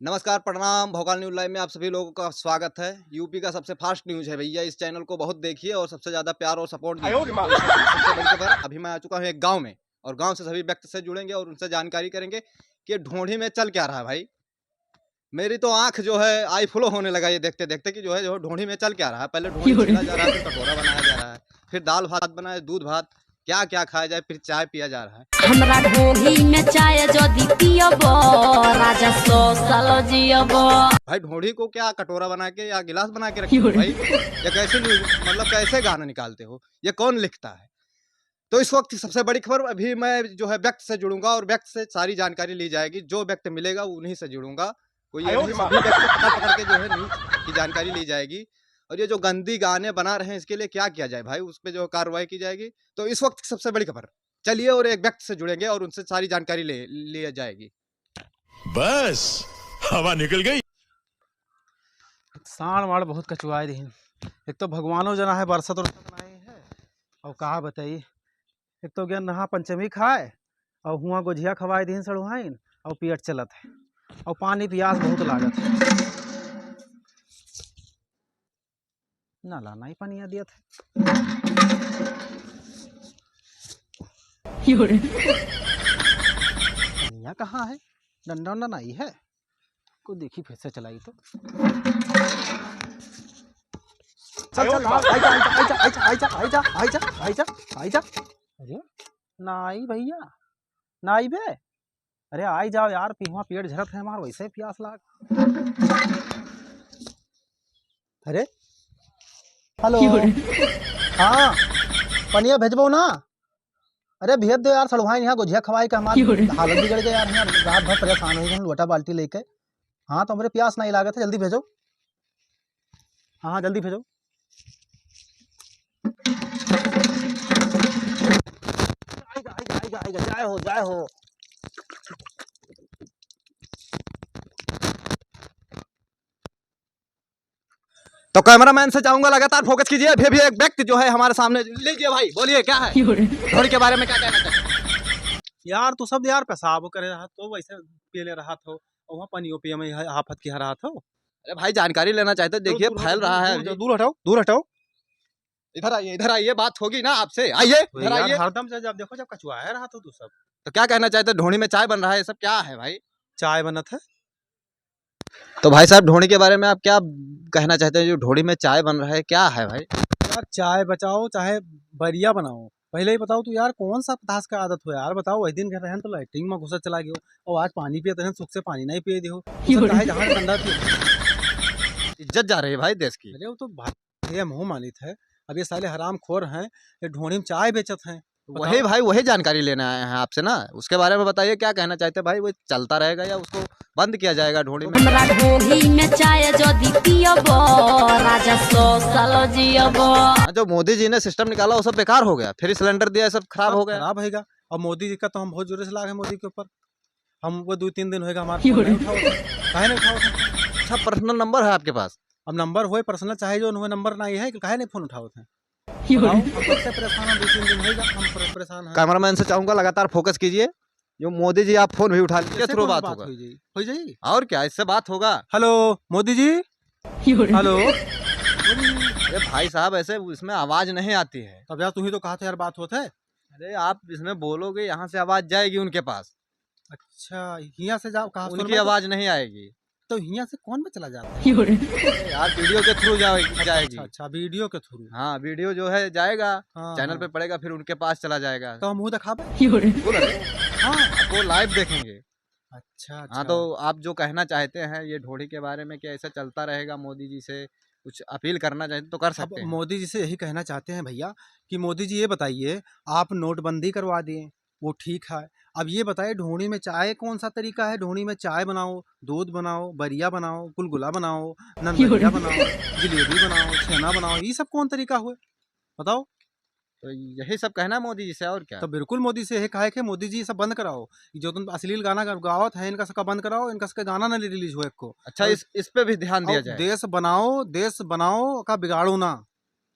नमस्कार, प्रणाम। Bhokaal news live में आप सभी लोगों का स्वागत है। यूपी का सबसे फास्ट न्यूज़ है भैया। इस चैनल को बहुत देखिए और सबसे ज़्यादा प्यार और सपोर्ट दीजिए। सबसे बड़ी खबर, अभी मैं आ चुका हूँ एक गांव में और गांव से सभी व्यक्ति से जुड़ेंगे और उनसे जानकारी करेंगे कि ढूंढी में चल क्या रहा है। भाई मेरी तो आंख जो है आई फ्लो होने लगा ये देखते देखते कि जो ढूंढी में चल क्या रहा है। पहले ढूंढी छीला जा रहा है, फिर कटोरा बनाया जा रहा है, फिर दाल भात बनाए, दूध भात, क्या क्या खाया जाए, फिर चाय पिया जा रहा है। हमरा ढोही में चाय जदी पियब राजा 100 साल जियब। भाई ढोंढी को क्या कटोरा बना के या गिलास बना के रखे हो भाई? ये कैसे मतलब कैसे गाना निकालते हो? ये कौन लिखता है? तो इस वक्त सबसे बड़ी खबर, अभी मैं जो है व्यक्ति से जुड़ूंगा और व्यक्ति से सारी जानकारी ली जाएगी। जो व्यक्ति मिलेगा उन्हीं से जुड़ूंगा। कोई ये नहीं, सभी व्यक्ति पकड़ पकड़ के जो है न्यूज़ की जानकारी ली जाएगी। और ये जो गंदी गाने बना रहे हैं इसके लिए क्या किया जाए भाई, उस पर जो कार्रवाई की जाएगी। तो इस वक्त सबसे बड़ी खबर, चलिए और एक व्यक्ति से जुड़ेंगे और उनसे सारी जानकारी ले जाएगी। बस हवा निकल गई। साण वाड़ बहुत कचुआए रही। एक तो भगवानों जना है बरसत और बनाई है और कहा बताई। एक तो गया नहा पंचमी खाए और हुआ गोझिया खवाए दिन सड़ुहाइन और पेट चलत है और पानी प्यास बहुत लागत है। ना लाना ही पानी दिया था। यहाँ कहाँ है? डंडा उंडा नहीं है को देखी फिर से चलाई तो चल चल आइजा। अरे नाई भैया, नाई बे, अरे आई जाओ यार, पीवा पेट झरत है हमार, वैसे प्यास लाग। अरे हेलो, हाँ पनिया भेजबो ना? अरे भेज दो यार, सड़ुहाई यहाँ गोझिया खवाई का हमारी हालत बिगड़ गई यार, रात भर परेशान हो गए लोटा बाल्टी लेके। हाँ तो हमारे प्यास नहीं लागत है, जल्दी भेजो। हाँ जल्दी भेजो। आएगा जय हो। तो कैमरामैन से चाहूंगा लगातार फोकस कीजिए। अभी भी एक व्यक्ति जो है हमारे सामने, लीजिए भाई, बोलिए क्या है ढोंढी के बारे में क्या कहना चाहते हैं? यार तू सब यार पेशाब करे रहा तो वैसे पी ले रहा था और वहाँ पानियों पिए में आफत की रहा था। अरे भाई जानकारी लेना चाहते, देखिए फैल रहा है। दूर हटाओ। इधर आइए, बात होगी ना आपसे। आइए इधर आइए। हरदम से जब देखो जब कचुआ है रहा तो तू सब। तो क्या कहना चाहते, ढोंढी में चाय बन रहा है, ये सब क्या है भाई? चाय बनत है। तो भाई साहब ढोंढी के बारे में आप क्या कहना चाहते हैं? जो ढोंढी में चाय बन रहा है क्या है भाई? यार चाय बचाओ चाहे बरिया बनाओ, पहले ही बताओ तू यार कौन सा पतास का आदत हो यार। बताओ वही दिन घर रहन तो लाइटिंग में घुसा चला गयो और आज पानी पिए रहन सुख से पानी नहीं पिए दियो। जहाँ ठंडा पिए। इज्जत जा रही है भाई देश की। अरे वो तो भाई ये मुँह मालित है। अब ये साले हराम खोर हैं, ये ढोंढी में चाय बेचत हैं। वही भाई, वही जानकारी लेना आए हैं आपसे ना, उसके बारे में बताइए क्या कहना चाहते हैं भाई? वो चलता रहेगा या उसको बंद किया जाएगा ढोंढी में? हमरा ढोही में चाय जदी पियब राजा 100 साल जियब। जो मोदी जी ने सिस्टम निकाला वो सब बेकार हो गया, फिर सिलेंडर दिया सब खराब हो गया। खराब होगा। और मोदी जी का तो हम बहुत जोर से लाग है मोदी के ऊपर। हम वो 2-3 दिन होगा हमारे काहे नहीं उठाओ। अच्छा, पर्सनल नंबर है आपके पास? अब नंबर हुए पर्सनल चाहे जो नंबर नहीं है, काहे नहीं फोन उठाओ थे? हम परेशान हैं, 2-3 दिन होगा हम परेशान हैं। कैमरामैन से चाहूंगा लगातार फोकस कीजिए। जो मोदी जी, आप फोन भी उठा लीजिए, थ्रू बात होगा। हो जाएगी और क्या, इससे बात होगा। Hello Modi ji, hello. अरे भाई साहब ऐसे इसमें आवाज नहीं आती है। तब यार तू ही तो कहा था यार बात होता है। अरे आप इसमें बोलोगे, यहाँ से आवाज जाएगी उनके पास। अच्छा यहाँ से जाओ, कहा उनकी आवाज नहीं आएगी तो यहाँ से कौन में चला जाता है? यार वीडियो के थ्रू जाएगी। अच्छा वीडियो के थ्रू। हाँ वीडियो जो है जाएगा, चैनल पे हाँ। पड़ेगा, फिर उनके पास चला जाएगा। तो मुँह दिखा हाँ वो लाइव देखेंगे। अच्छा हाँ तो आप जो कहना चाहते हैं ये ढोंढी के बारे में, क्या ऐसा चलता रहेगा? मोदी जी से कुछ अपील करना चाहते तो कर सकते हैं। मोदी जी से यही कहना चाहते हैं भैया कि मोदी जी ये बताइए, आप नोटबंदी करवा दिए वो ठीक है, अब ये बताइए ढोंढी में चाय कौन सा तरीका है? ढोंढी में चाय बनाओ, दूध बनाओ, बरिया बनाओ, गुलगुला बनाओ, ननबरिया बनाओ, जलेबी बनाओ, छेना बनाओ, ये सब कौन तरीका हुए बताओ? तो यही सब कहना है मोदी जी से, और क्या? तो बिल्कुल मोदी से यही कहा है कि मोदी जी सब बंद कराओ, जो तुम अश्लील गाना गावत है इनका सबका बंद कराओ, इनका सबका गाना ना रिलीज हो। अच्छा इस पे भी ध्यान दिया जाए। देश बनाओ का बिगाड़ो ना।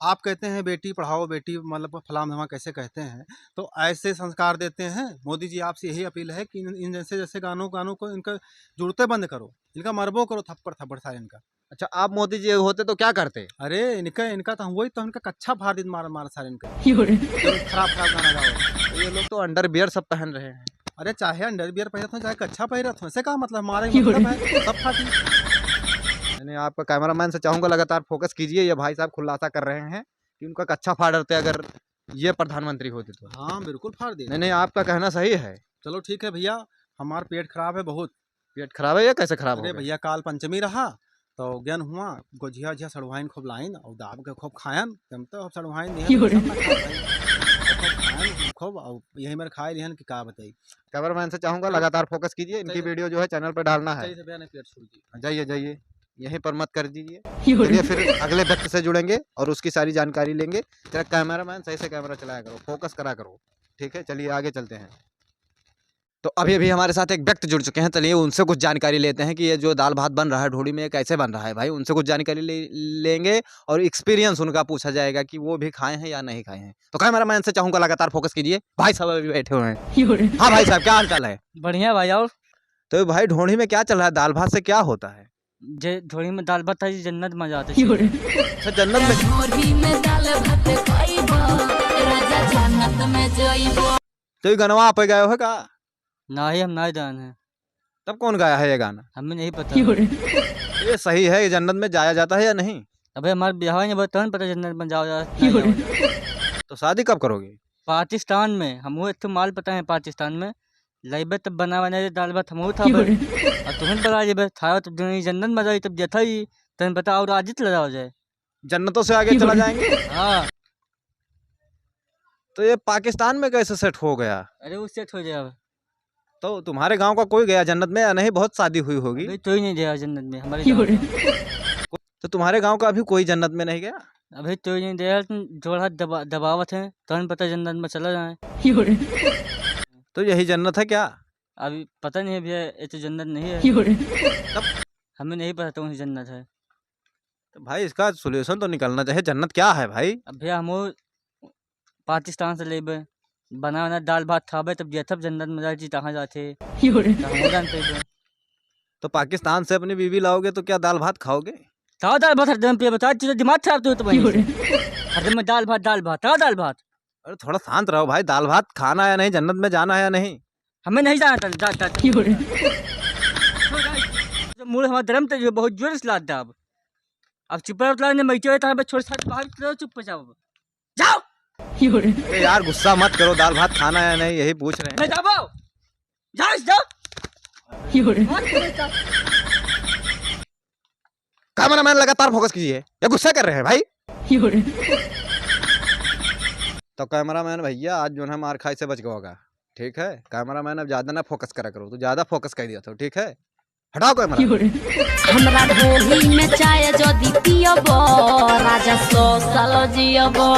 आप कहते हैं बेटी पढ़ाओ बेटी मतलब फलाम धमा कैसे कहते हैं, तो ऐसे संस्कार देते हैं। मोदी जी आपसे यही अपील है कि इन जैसे जैसे गानों को इनका जुड़ते बंद करो, इनका मरबो करो थप्पड़ थप्पड़ सारे इनका। अच्छा, आप मोदी जी होते तो क्या करते? अरे इनका तो वही तो इनका कच्चा फाड़ दी मार मार सारे इनका। खराब खराब गाना गाओ। तो ये लोग तो अंडरवियर सब पहन रहे हैं। अरे चाहे अंडरवियर पहनत हो चाहे कच्चा पहनत हो, ऐसे का मतलब हमारा ही मतलब है सब फाटी। मैंने आपका कैमरामैन से चाहूंगा लगातार फोकस कीजिए, ये भाई साहब खुलासा कर रहे हैं कि उनका कच्चा फाड़ देते अगर ये प्रधानमंत्री होते तो। हाँ बिल्कुल फाड़ दे। नहीं, आपका कहना सही है। चलो ठीक है भैया, हमारा पेट खराब है बहुत। पेट खराब है या कैसे खराब हो अरे गया? भैया काल पंचमी रहा तो ज्ञान हुआ गोझिया झिया सड़वाइन खूब लाइन और दाब के खूब खायन जमते अब सड़वाइन खूब और यही मेरे खाए लिहन कि का बताई। कैमरामैन से चाहूंगा लगातार फोकस कीजिए, इनकी वीडियो जो है चैनल पर डालना है। सही से भैया ने पेट छोड़ दी। जाइए जाइए, यहीं पर मत कर दीजिए। चलिए फिर अगले व्यक्ति से जुड़ेंगे और उसकी सारी जानकारी लेंगे। तेरा कैमरामैन सही से कैमरा चलाया करो, फोकस करा करो, ठीक है। चलिए आगे चलते हैं। तो अभी अभी हमारे साथ एक व्यक्ति जुड़ चुके हैं, चलिए उनसे कुछ जानकारी लेते हैं कि ये जो दाल भात बन रहा है ढोड़ी में ये कैसे बन रहा है। भाई उनसे कुछ जानकारी लेंगे और एक्सपीरियंस उनका पूछा जाएगा कि वो भी खाए हैं या नहीं खाए हैं। तो कैमरामैन से चाहूंगा लगातार फोकस कीजिए। भाई साहब अभी बैठे हुए हैं। हाँ भाई साहब, क्या हाल चाल है? बढ़िया भाई। और तो भाई ढोड़ी में क्या चल रहा है? दाल भात से क्या होता है? जे ढोड़ी में दाल भात है जन्नत मजा आता है। अच्छा, जन्नत में ढोरी में दाल भात खाइबो, राजा जन्नत में जाइबो। तो ये गनवा आप गए हो का? ना ही हम ना दान है, तब कौन गाया है ये गाना? हमें नहीं पता। ये सही है, ये जन्नत में जाया जाता है या नहीं? अबे हमारे ब्याह नहीं बताओ ना, पता जन्नत में जाओ तो शादी कब करोगे? पाकिस्तान में हम एक तो माल पता है पाकिस्तान में लाइबे तब बना बना दाल भात हम था और तुम बता जे था तो जन्नत में जाई तब जथा ही तुम पता और आजित लगाओ जाए जन्नतों से आगे चला जाएंगे। हाँ। तो ये पाकिस्तान में कैसे सेट हो गया? अरे उससे हो जाए। तो तुम्हारे गांव का कोई गया जन्नत में या नहीं? बहुत शादी हुई होगी। अभी तो ही नहीं गया जन्नत में हमारे गाँव का। तो तुम्हारे गांव का अभी कोई जन्नत में नहीं गया? अभी तो ही नहीं गया, जोड़ा दबावत है तो पता जन्नत में चला जाए। तो यही जन्नत है क्या? अभी पता नहीं है भैया, ये तो जन्नत नहीं है। हमें नहीं पता तो जन्नत है। तो भाई इसका सोल्यूशन तो निकलना चाहिए, जन्नत क्या है भाई? अब भैया हम पाकिस्तान से लेबे बना बना दाल भात खाबे तब जब जन्नत में जाए कहाँ जाते। तो पाकिस्तान से अपनी बीवी लाओगे तो क्या दाल भात खाओगे? ताओ दाल भात हरदम पे बता दिमाग खराब तो हरदम में दाल भात ताओ दाल भात। अरे थोड़ा शांत रहो भाई, दाल भात खाना है या नहीं, जन्नत में जाना है या नहीं? हमें नहीं जाना था। मूल हमारा धर्म तो बहुत जोर से लाता अब चुप छोड़ बाहर चुप जाओ जाओ। अरे यार गुस्सा मत करो, दाल भात खाना है या नहीं यही पूछ रहे हैं। जाओ। कैमरामैन लगातार फोकस कीजिए, ये गुस्सा कर रहे हैं भाई। तो कैमरामैन भैया आज जो है मार खाई से बच गया होगा, ठीक है। कैमरामैन अब ज्यादा ना फोकस करा करो, तो ज्यादा फोकस कर दिया था, ठीक है। हटाओ कैमरा। हमरा ढोली में चाय जदी पियबो, राजा 100 साल जियबो।